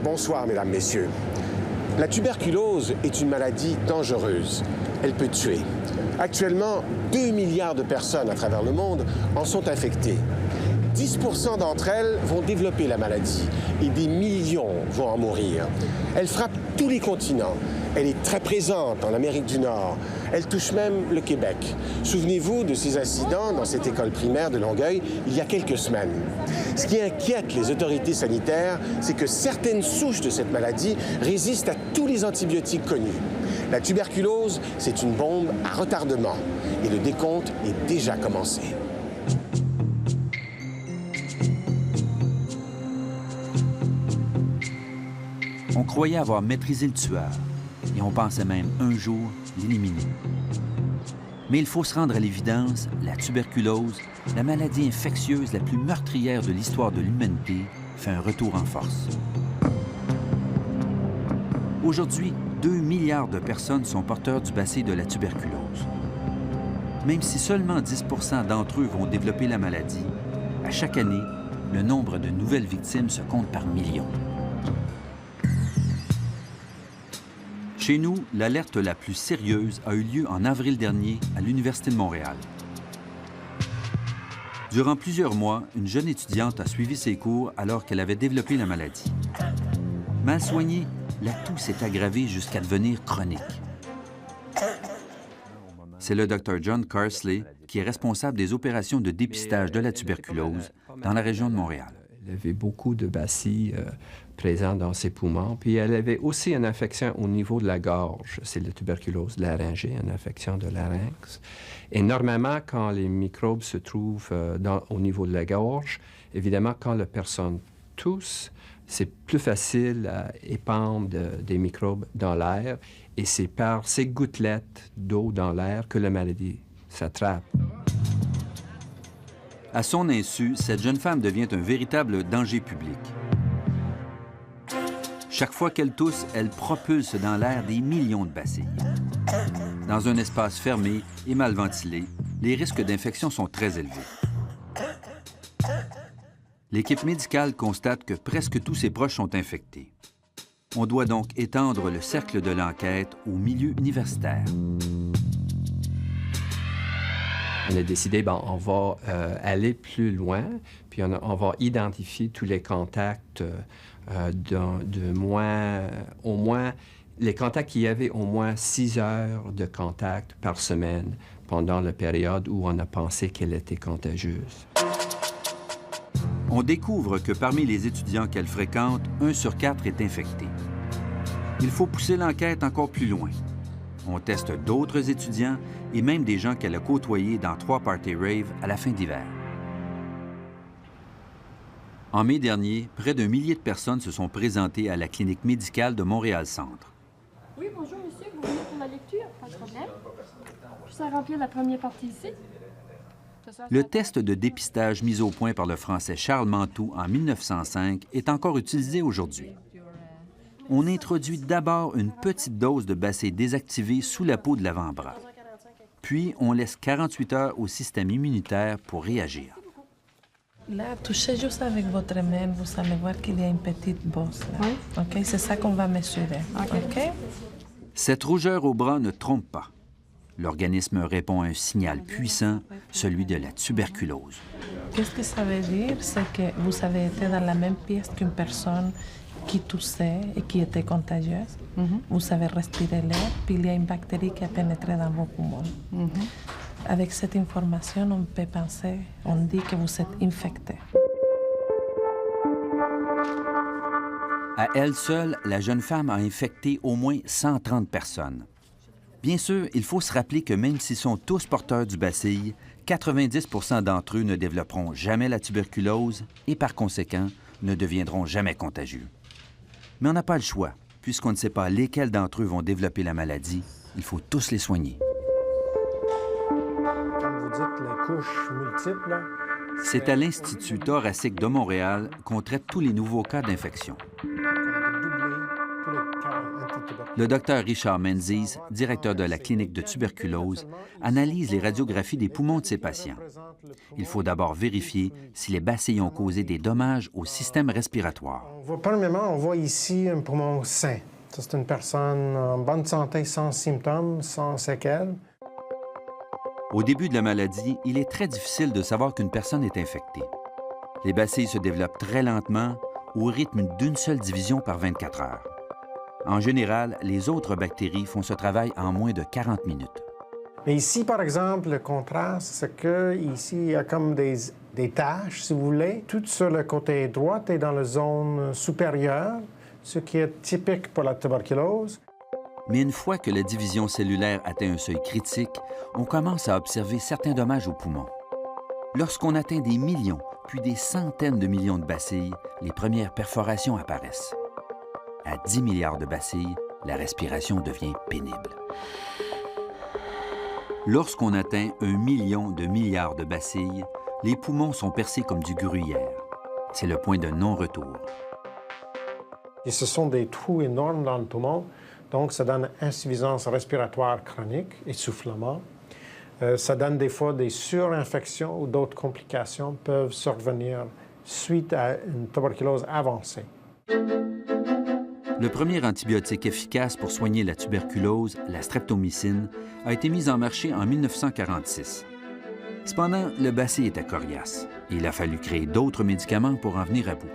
Bonsoir, mesdames, messieurs. La tuberculose est une maladie dangereuse. Elle peut tuer. Actuellement, 2 milliards de personnes à travers le monde en sont infectées. 10 % d'entre elles vont développer la maladie et des millions vont en mourir. Elle frappe tous les continents. Elle est très présente en Amérique du Nord. Elle touche même le Québec. Souvenez-vous de ces incidents dans cette école primaire de Longueuil il y a quelques semaines. Ce qui inquiète les autorités sanitaires, c'est que certaines souches de cette maladie résistent à tous les antibiotiques connus. La tuberculose, c'est une bombe à retardement et le décompte est déjà commencé. On croyait avoir maîtrisé le tueur et on pensait même un jour l'éliminer. Mais il faut se rendre à l'évidence, la tuberculose, la maladie infectieuse la plus meurtrière de l'histoire de l'humanité, fait un retour en force. Aujourd'hui, 2 milliards de personnes sont porteurs du bacille de la tuberculose. Même si seulement 10 % d'entre eux vont développer la maladie, à chaque année, le nombre de nouvelles victimes se compte par millions. Chez nous, l'alerte la plus sérieuse a eu lieu en avril dernier à l'Université de Montréal. Durant plusieurs mois, une jeune étudiante a suivi ses cours alors qu'elle avait développé la maladie. Mal soignée, la toux s'est aggravée jusqu'à devenir chronique. C'est le Dr John Carsley qui est responsable des opérations de dépistage de la tuberculose dans la région de Montréal. Elle avait beaucoup de bacilles présents dans ses poumons. Puis elle avait aussi une infection au niveau de la gorge. C'est la tuberculose laryngée, une infection de larynx. Et normalement, quand les microbes se trouvent au niveau de la gorge, évidemment, quand la personne tousse, c'est plus facile à épandre des microbes dans l'air. Et c'est par ces gouttelettes d'eau dans l'air que la maladie s'attrape. À son insu, cette jeune femme devient un véritable danger public. Chaque fois qu'elle tousse, elle propulse dans l'air des millions de bacilles. Dans un espace fermé et mal ventilé, les risques d'infection sont très élevés. L'équipe médicale constate que presque tous ses proches sont infectés. On doit donc étendre le cercle de l'enquête au milieu universitaire. On a décidé, on va aller plus loin, puis on va identifier tous les contacts au moins, les contacts qui avaient au moins 6 heures de contact par semaine pendant la période où on a pensé qu'elle était contagieuse. On découvre que parmi les étudiants qu'elle fréquente, 1 sur 4 est infecté. Il faut pousser l'enquête encore plus loin. On teste d'autres étudiants et même des gens qu'elle a côtoyés dans 3 parties rave à la fin d'hiver. En mai dernier, près d'1 millier de personnes se sont présentées à la clinique médicale de Montréal-Centre. Oui, bonjour monsieur, vous venez pour la lecture? Pas de problème. Je sais remplir la première partie ici. Le test de dépistage mis au point par le Français Charles Mantoux en 1905 est encore utilisé aujourd'hui. On introduit d'abord une petite dose de bacille désactivée sous la peau de l'avant-bras. Puis, on laisse 48 heures au système immunitaire pour réagir. Là, touchez juste avec votre main, vous allez voir qu'il y a une petite bosse là. Oui. OK? C'est ça qu'on va mesurer. OK? Cette rougeur au bras ne trompe pas. L'organisme répond à un signal puissant, celui de la tuberculose. Qu'est-ce que ça veut dire? C'est que vous avez été dans la même pièce qu'une personne qui toussait et qui était contagieuse. Vous avez respiré l'air, puis il y a une bactérie qui a pénétré dans vos poumons. Avec cette information, on peut penser, on dit que vous êtes infecté. À elle seule, la jeune femme a infecté au moins 130 personnes. Bien sûr, il faut se rappeler que même s'ils sont tous porteurs du bacille, 90 % d'entre eux ne développeront jamais la tuberculose et par conséquent ne deviendront jamais contagieux. Mais on n'a pas le choix. Puisqu'on ne sait pas lesquels d'entre eux vont développer la maladie, il faut tous les soigner. Comme vous dites, les couches multiples. C'est à l'Institut thoracique de Montréal qu'on traite tous les nouveaux cas d'infection. Doubler tous les cas Le docteur Richard Menzies, directeur de la clinique de tuberculose, analyse les radiographies des poumons de ses patients. Il faut d'abord vérifier si les bacilles ont causé des dommages au système respiratoire. Premièrement, on voit ici un poumon sain. Ça, c'est une personne en bonne santé, sans symptômes, sans séquelles. Au début de la maladie, il est très difficile de savoir qu'une personne est infectée. Les bacilles se développent très lentement, au rythme d'une seule division par 24 heures. En général, les autres bactéries font ce travail en moins de 40 minutes. Mais ici, par exemple, le contraste, c'est qu'ici, il y a comme des taches, si vous voulez. Tout sur le côté droit est dans la zone supérieure, ce qui est typique pour la tuberculose. Mais une fois que la division cellulaire atteint un seuil critique, on commence à observer certains dommages aux poumons. Lorsqu'on atteint des millions, puis des centaines de millions de bacilles, les premières perforations apparaissent. À 10 milliards de bacilles, la respiration devient pénible. Lorsqu'on atteint 1 million de milliards de bacilles, les poumons sont percés comme du gruyère. C'est le point de non-retour. Et ce sont des trous énormes dans le poumon, donc ça donne insuffisance respiratoire chronique, essoufflement. Ça donne des fois des surinfections ou d'autres complications peuvent survenir suite à une tuberculose avancée. Le premier antibiotique efficace pour soigner la tuberculose, la streptomycine, a été mis en marché en 1946. Cependant, le bacille était coriace et il a fallu créer d'autres médicaments pour en venir à bout.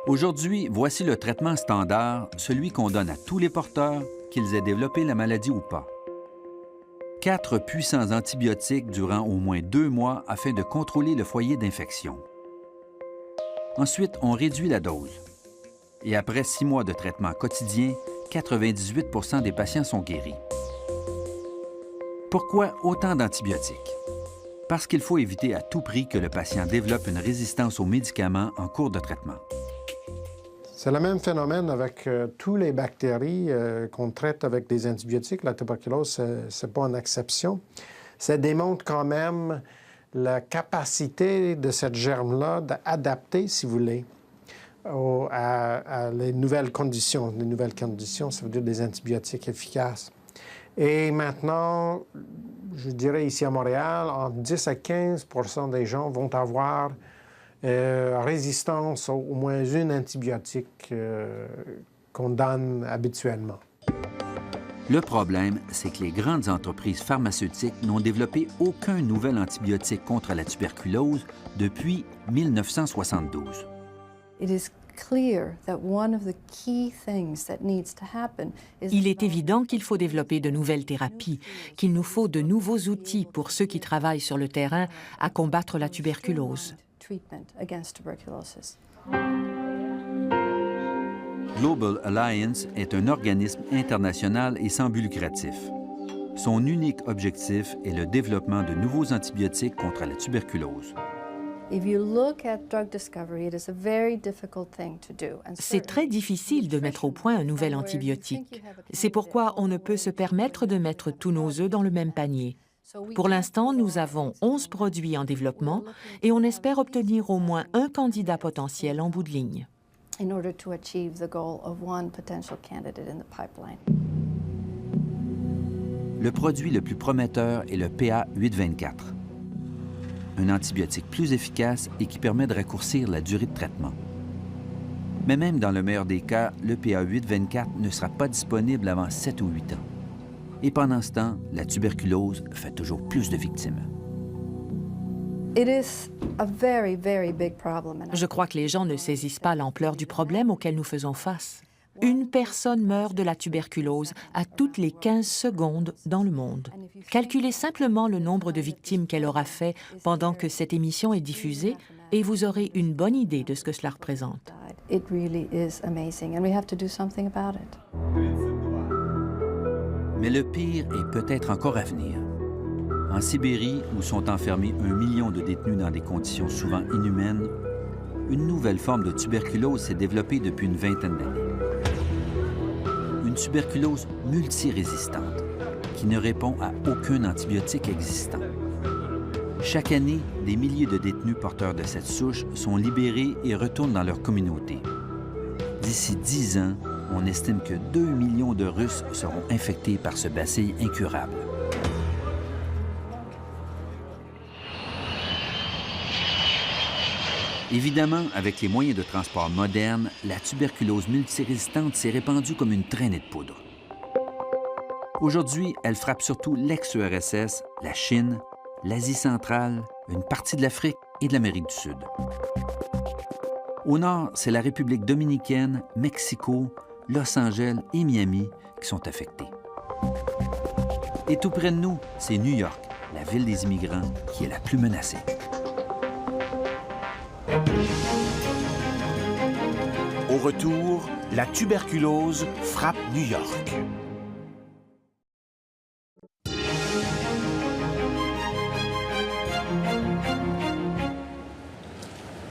Aujourd'hui, voici le traitement standard, celui qu'on donne à tous les porteurs, qu'ils aient développé la maladie ou pas. 4 puissants antibiotiques durant au moins 2 mois afin de contrôler le foyer d'infection. Ensuite, on réduit la dose. Et après 6 mois de traitement quotidien, 98 % des patients sont guéris. Pourquoi autant d'antibiotiques? Parce qu'il faut éviter à tout prix que le patient développe une résistance aux médicaments en cours de traitement. C'est le même phénomène avec toutes les bactéries qu'on traite avec des antibiotiques. La tuberculose, ce n'est pas une exception. Ça démontre quand même la capacité de cette germe-là d'adapter, si vous voulez, à les nouvelles conditions. Les nouvelles conditions, ça veut dire des antibiotiques efficaces. Et maintenant, je dirais ici à Montréal, entre 10 à 15 % des gens vont avoir résistance au moins une antibiotique qu'on donne habituellement. Le problème, c'est que les grandes entreprises pharmaceutiques n'ont développé aucun nouvel antibiotique contre la tuberculose depuis 1972. Il est évident qu'il faut développer de nouvelles thérapies, qu'il nous faut de nouveaux outils pour ceux qui travaillent sur le terrain à combattre la tuberculose. Global Alliance est un organisme international et sans but lucratif. Son unique objectif est le développement de nouveaux antibiotiques contre la tuberculose. C'est très difficile de mettre au point un nouvel antibiotique. C'est pourquoi on ne peut se permettre de mettre tous nos œufs dans le même panier. Pour l'instant, nous avons 11 produits en développement et on espère obtenir au moins un candidat potentiel en bout de ligne. Le produit le plus prometteur est le PA824, un antibiotique plus efficace et qui permet de raccourcir la durée de traitement. Mais même dans le meilleur des cas, le PA824 ne sera pas disponible avant 7 ou 8 ans. Et pendant ce temps, la tuberculose fait toujours plus de victimes. Je crois que les gens ne saisissent pas l'ampleur du problème auquel nous faisons face. Une personne meurt de la tuberculose à toutes les 15 secondes dans le monde. Calculez simplement le nombre de victimes qu'elle aura fait pendant que cette émission est diffusée et vous aurez une bonne idée de ce que cela représente. Mais le pire est peut-être encore à venir. En Sibérie, où sont enfermés 1 million de détenus dans des conditions souvent inhumaines, une nouvelle forme de tuberculose s'est développée depuis une vingtaine d'années. Une tuberculose multirésistante qui ne répond à aucun antibiotique existant. Chaque année, des milliers de détenus porteurs de cette souche sont libérés et retournent dans leur communauté. D'ici 10 ans, on estime que 2 millions de Russes seront infectés par ce bacille incurable. Évidemment, avec les moyens de transport modernes, la tuberculose multirésistante s'est répandue comme une traînée de poudre. Aujourd'hui, elle frappe surtout l'ex-URSS, la Chine, l'Asie centrale, une partie de l'Afrique et de l'Amérique du Sud. Au nord, c'est la République dominicaine, Mexico, Los Angeles et Miami qui sont affectés. Et tout près de nous, c'est New York, la ville des immigrants, qui est la plus menacée. Au retour, la tuberculose frappe New York.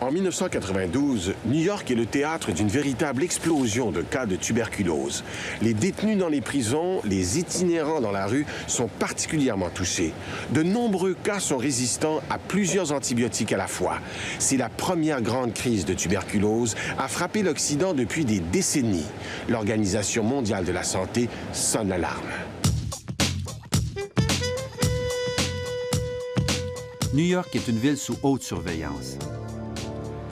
En 1992, New York est le théâtre d'une véritable explosion de cas de tuberculose. Les détenus dans les prisons, les itinérants dans la rue sont particulièrement touchés. De nombreux cas sont résistants à plusieurs antibiotiques à la fois. C'est la première grande crise de tuberculose à frapper l'Occident depuis des décennies. L'Organisation mondiale de la santé sonne l'alarme. New York est une ville sous haute surveillance.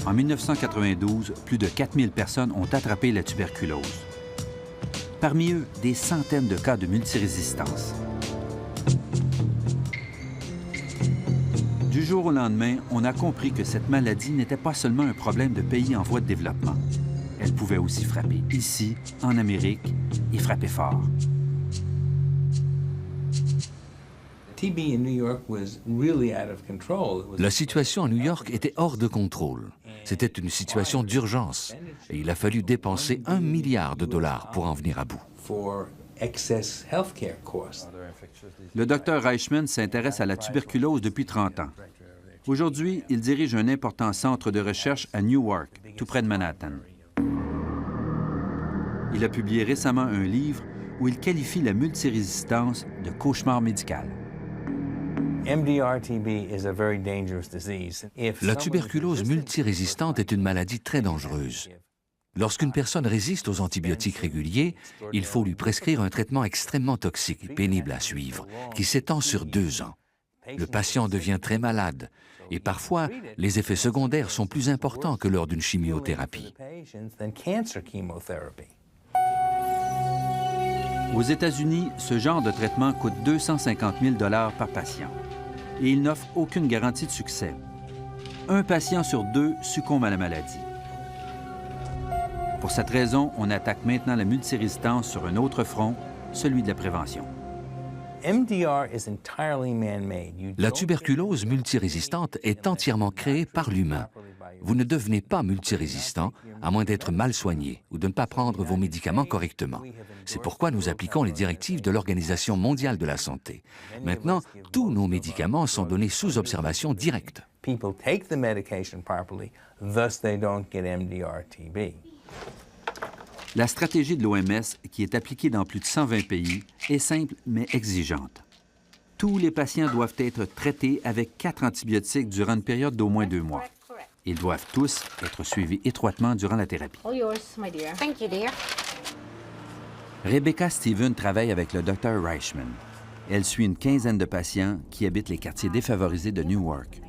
En 1992, plus de 4000 personnes ont attrapé la tuberculose. Parmi eux, des centaines de cas de multirésistance. Du jour au lendemain, on a compris que cette maladie n'était pas seulement un problème de pays en voie de développement. Elle pouvait aussi frapper ici, en Amérique, et frapper fort. La situation à New York était hors de contrôle. C'était une situation d'urgence et il a fallu dépenser $1 milliard pour en venir à bout. Le Dr Reichman s'intéresse à la tuberculose depuis 30 ans. Aujourd'hui, il dirige un important centre de recherche à Newark, tout près de Manhattan. Il a publié récemment un livre où il qualifie la multirésistance de cauchemar médical. La tuberculose multirésistante est une maladie très dangereuse. Lorsqu'une personne résiste aux antibiotiques réguliers, il faut lui prescrire un traitement extrêmement toxique et pénible à suivre, qui s'étend sur 2 ans. Le patient devient très malade et parfois, les effets secondaires sont plus importants que lors d'une chimiothérapie. Aux États-Unis, ce genre de traitement coûte 250 000 $ par patient. Et il n'offre aucune garantie de succès. Un patient sur 2 succombe à la maladie. Pour cette raison, on attaque maintenant la multirésistance sur un autre front, celui de la prévention. La tuberculose multirésistante est entièrement créée par l'humain. Vous ne devenez pas multirésistant à moins d'être mal soigné ou de ne pas prendre vos médicaments correctement. C'est pourquoi nous appliquons les directives de l'Organisation mondiale de la santé. Maintenant, tous nos médicaments sont donnés sous observation directe. La stratégie de l'OMS, qui est appliquée dans plus de 120 pays, est simple mais exigeante. Tous les patients doivent être traités avec 4 antibiotiques durant une période d'au moins 2 mois. Ils doivent tous être suivis étroitement durant la thérapie. Rebecca Stevens travaille avec le Dr Reichman. Elle suit une quinzaine de patients qui habitent les quartiers défavorisés de Newark.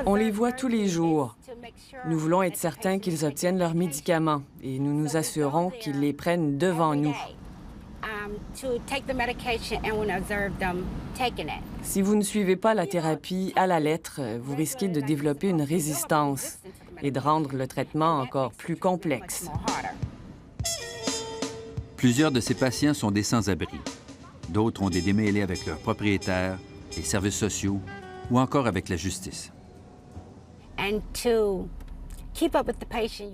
On les voit tous les jours. Nous voulons être certains qu'ils obtiennent leurs médicaments et nous nous assurons qu'ils les prennent devant nous. Si vous ne suivez pas la thérapie à la lettre, vous risquez de développer une résistance et de rendre le traitement encore plus complexe. Plusieurs de ces patients sont des sans-abri. D'autres ont des démêlés avec leurs propriétaires, les services sociaux ou encore avec la justice.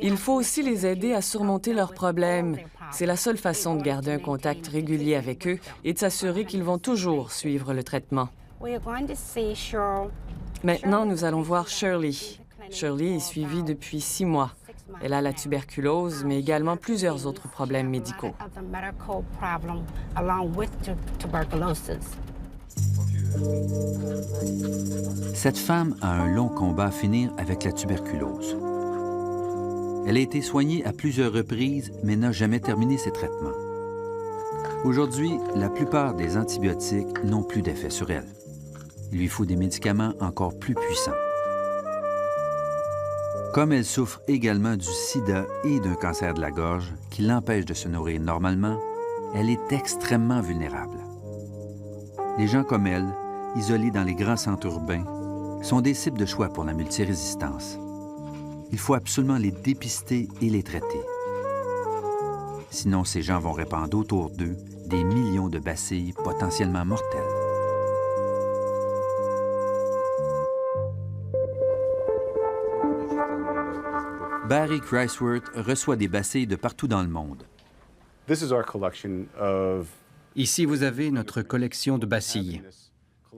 Il faut aussi les aider à surmonter leurs problèmes. C'est la seule façon de garder un contact régulier avec eux et de s'assurer qu'ils vont toujours suivre le traitement. Maintenant, nous allons voir Shirley. Shirley est suivie depuis 6 mois. Elle a la tuberculose, mais également plusieurs autres problèmes médicaux. Cette femme a un long combat à finir avec la tuberculose. Elle a été soignée à plusieurs reprises, mais n'a jamais terminé ses traitements. Aujourd'hui, la plupart des antibiotiques n'ont plus d'effet sur elle. Il lui faut des médicaments encore plus puissants. Comme elle souffre également du sida et d'un cancer de la gorge qui l'empêche de se nourrir normalement, elle est extrêmement vulnérable. Les gens comme elle, isolés dans les grands centres urbains, sont des cibles de choix pour la multirésistance. Il faut absolument les dépister et les traiter. Sinon, ces gens vont répandre autour d'eux des millions de bacilles potentiellement mortelles. Barry Chrysworth reçoit des bacilles de partout dans le monde. Ici, vous avez notre collection de bacilles.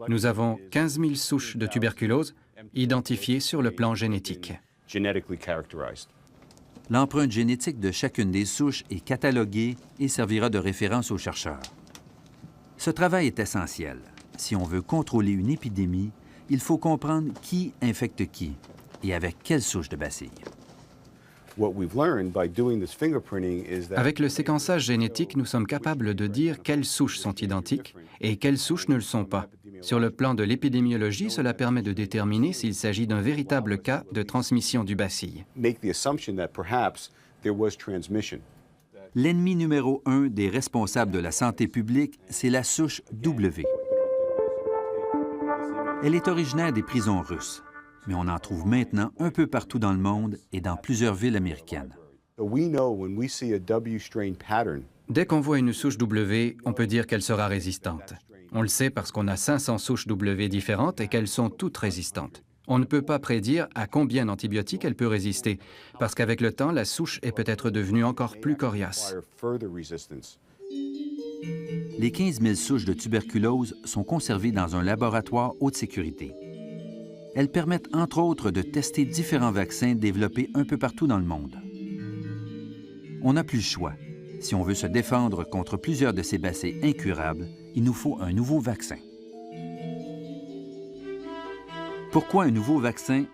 Nous avons 15 000 souches de tuberculose identifiées sur le plan génétique. L'empreinte génétique de chacune des souches est cataloguée et servira de référence aux chercheurs. Ce travail est essentiel. Si on veut contrôler une épidémie, il faut comprendre qui infecte qui et avec quelle souche de bacilles. Avec le séquençage génétique, nous sommes capables de dire quelles souches sont identiques et quelles souches ne le sont pas. Sur le plan de l'épidémiologie, cela permet de déterminer s'il s'agit d'un véritable cas de transmission du bacille. L'ennemi numéro 1 des responsables de la santé publique, c'est la souche W. Elle est originaire des prisons russes, mais on en trouve maintenant un peu partout dans le monde et dans plusieurs villes américaines. Dès qu'on voit une souche W, on peut dire qu'elle sera résistante. On le sait parce qu'on a 500 souches W différentes et qu'elles sont toutes résistantes. On ne peut pas prédire à combien d'antibiotiques elle peut résister, parce qu'avec le temps, la souche est peut-être devenue encore plus coriace. Les 15 000 souches de tuberculose sont conservées dans un laboratoire haute sécurité. Elles permettent entre autres de tester différents vaccins développés un peu partout dans le monde. On n'a plus le choix. Si on veut se défendre contre plusieurs de ces bacilles incurables, il nous faut un nouveau vaccin. Pourquoi un nouveau vaccin?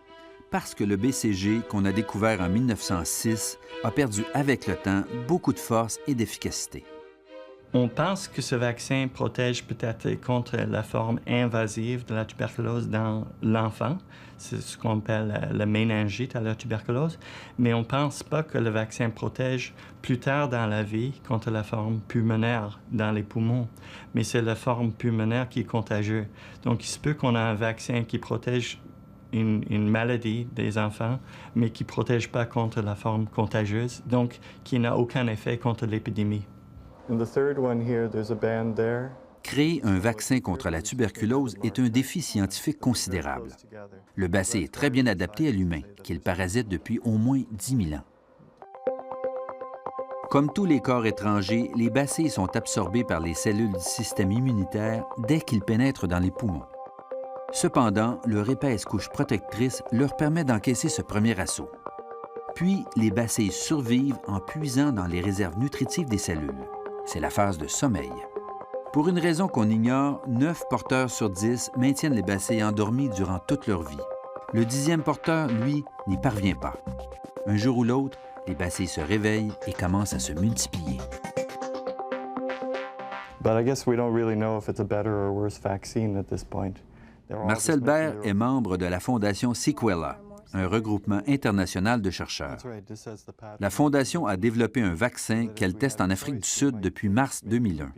Parce que le BCG, qu'on a découvert en 1906, a perdu avec le temps beaucoup de force et d'efficacité. On pense que ce vaccin protège peut-être contre la forme invasive de la tuberculose dans l'enfant. C'est ce qu'on appelle la méningite à la tuberculose. Mais on ne pense pas que le vaccin protège plus tard dans la vie contre la forme pulmonaire dans les poumons. Mais c'est la forme pulmonaire qui est contagieuse. Donc, il se peut qu'on ait un vaccin qui protège une maladie des enfants, mais qui ne protège pas contre la forme contagieuse, donc qui n'a aucun effet contre l'épidémie. Créer un vaccin contre la tuberculose est un défi scientifique considérable. Le bacille est très bien adapté à l'humain, qui le parasite depuis au moins 10 000 ans. Comme tous les corps étrangers, les bacilles sont absorbés par les cellules du système immunitaire dès qu'ils pénètrent dans les poumons. Cependant, leur épaisse couche protectrice leur permet d'encaisser ce premier assaut. Puis, les bacilles survivent en puisant dans les réserves nutritives des cellules. C'est la phase de sommeil. Pour une raison qu'on ignore, 9 porteurs sur 10 maintiennent les bacilles endormis durant toute leur vie. Le 10e porteur, lui, n'y parvient pas. Un jour ou l'autre, les bacilles se réveillent et commencent à se multiplier. Marcel Baer est membre de la Fondation Sequela, un regroupement international de chercheurs. La Fondation a développé un vaccin qu'elle teste en Afrique du Sud depuis mars 2001.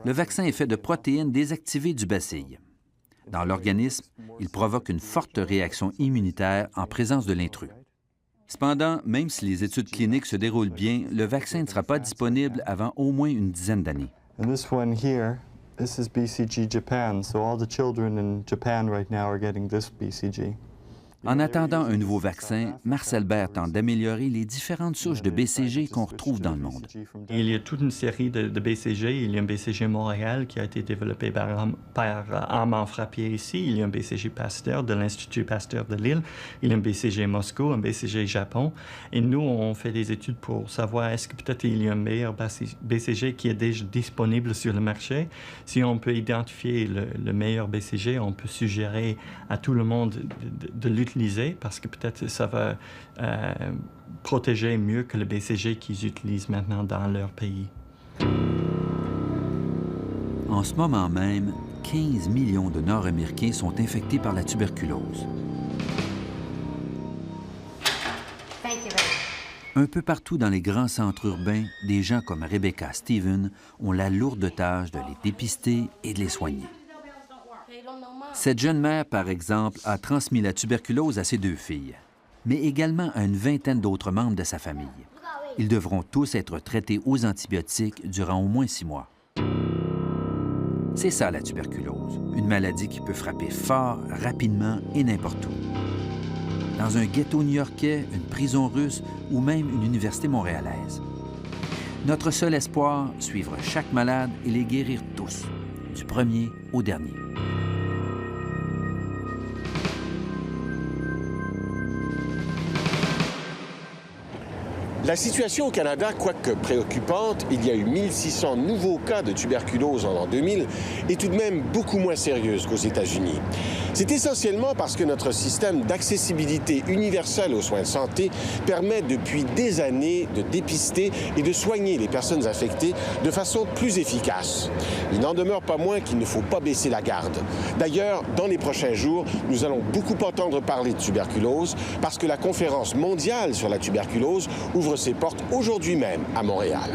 Le vaccin est fait de protéines désactivées du bacille. Dans l'organisme, il provoque une forte réaction immunitaire en présence de l'intrus. Cependant, même si les études cliniques se déroulent bien, le vaccin ne sera pas disponible avant au moins une dizaine d'années. This is BCG Japan, so all the children in Japan right now are getting this BCG. En attendant un nouveau vaccin, Marcel Baer tente d'améliorer les différentes souches de BCG qu'on retrouve dans le monde. Il y a toute une série de BCG. Il y a un BCG Montréal qui a été développé par Armand Frappier ici. Il y a un BCG Pasteur de l'Institut Pasteur de Lille. Il y a un BCG Moscou, un BCG Japon. Et nous, on fait des études pour savoir est-ce que peut-être il y a un meilleur BCG qui est déjà disponible sur le marché. Si on peut identifier le meilleur BCG, on peut suggérer à tout le monde de l'utiliser d'utiliser parce que peut-être ça va protéger mieux que le BCG qu'ils utilisent maintenant dans leur pays. En ce moment même, 15 millions de Nord-Américains sont infectés par la tuberculose. Un peu partout dans les grands centres urbains, des gens comme Rebecca Stephen ont la lourde tâche de les dépister et de les soigner. Cette jeune mère, par exemple, a transmis la tuberculose à ses 2 filles, mais également à une vingtaine d'autres membres de sa famille. Ils devront tous être traités aux antibiotiques durant au moins 6 mois. C'est ça, la tuberculose, une maladie qui peut frapper fort, rapidement et n'importe où. Dans un ghetto new-yorkais, une prison russe ou même une université montréalaise. Notre seul espoir, suivre chaque malade et les guérir tous, du premier au dernier. La situation au Canada, quoique préoccupante, il y a eu 1600 nouveaux cas de tuberculose en l'an 2000, est tout de même beaucoup moins sérieuse qu'aux États-Unis. C'est essentiellement parce que notre système d'accessibilité universelle aux soins de santé permet depuis des années de dépister et de soigner les personnes infectées de façon plus efficace. Il n'en demeure pas moins qu'il ne faut pas baisser la garde. D'ailleurs, dans les prochains jours, nous allons beaucoup entendre parler de tuberculose parce que la conférence mondiale sur la tuberculose ouvre ses portes aujourd'hui même à Montréal.